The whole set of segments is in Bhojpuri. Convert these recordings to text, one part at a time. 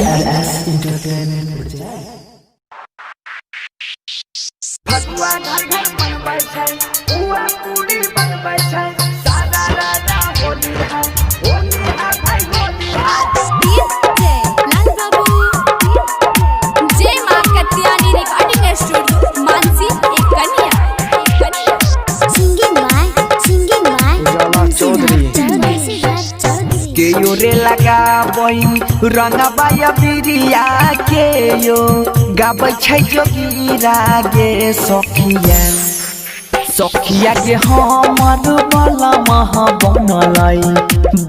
ARS Entertainment presents फगुआ घर घर बनबै छै उआ पूरी बनबै छै सादा राजा होली है भाई होली है डीजे लाल बाबू जय मां कत्यानी रिकॉर्डिंग स्टूडियो मानसी एक कन्या सिंगिंग बाय उजाला चौधरी के यो रे लगाबै रंगबा या बिरिया के यो गाबै छै जोगीरा गे सखिया के हमर बला मह बनलै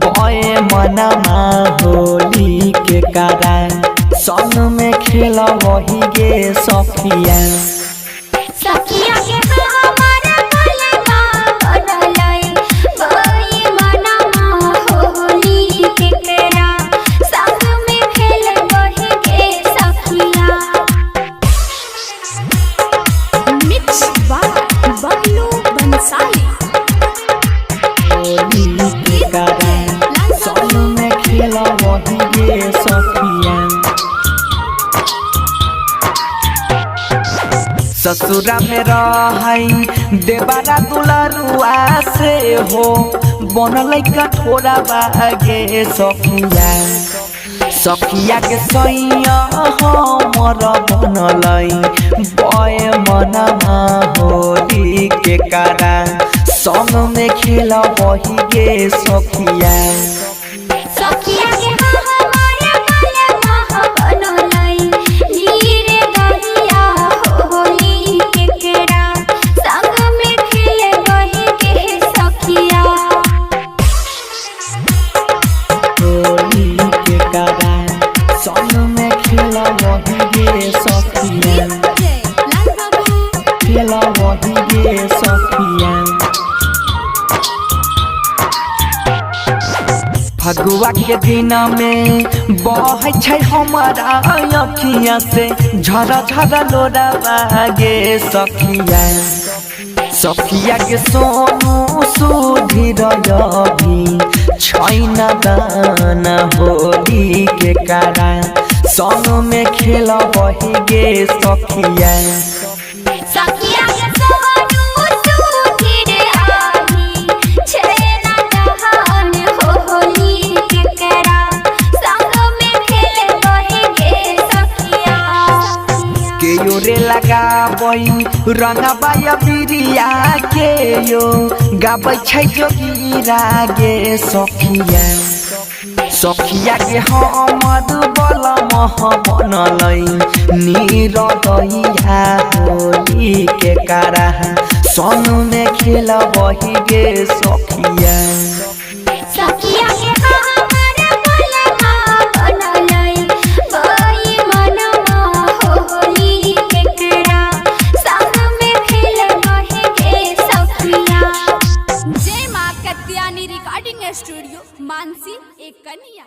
बय मनमा होली के कारण संग में खेल वही गे सखिया सखिया के हमारा बलमा बनलै बई मनमा होली के केरा संग में खेल बही के सखिया मिक्स बाय बबलू बंसाली होली के कारण संग में खेल वही गे सखिया ससुरा में रहै देवरा दुलरुआ से हो बनल कठोरा बागे सखिया के सैया हमर बनलै बय मनमा होली के कारण संग में खेल वही गे सखिया सखिया के हमारा बलमा बनलै नीरे गहिया होली के केरा संग में खेल बही के सखिया होली के कारण संग में खेल वही गे सखिया डीजे लाल बाबू खेल वही गे सखिया फगुआ के दिन में बहै छै हमारा अखिया से झरा झरा लोरा बागे सखिया के सोनू सुधीर अभी छैन दाना होली के कारण संग में खेल वही गे सखिया सखिया के सोनू सुधीर आही छेना दहन होली के केरा संग में खेल बही के सखिया के यो रे लगाबै रंगबा या बिरिया के यो गाबै छै जोगीरा गे सखिया के हमर बला मह बनलै नीरदैया होली के कारण संग में खेल वही गे सखिया सखिया के हमारा बलमा बनलै बई मनमा होली के केरा संग में खेल बही के सखिया जय मां कत्यानी रिकॉर्डिंग स्टूडियो मानसी एक कन्या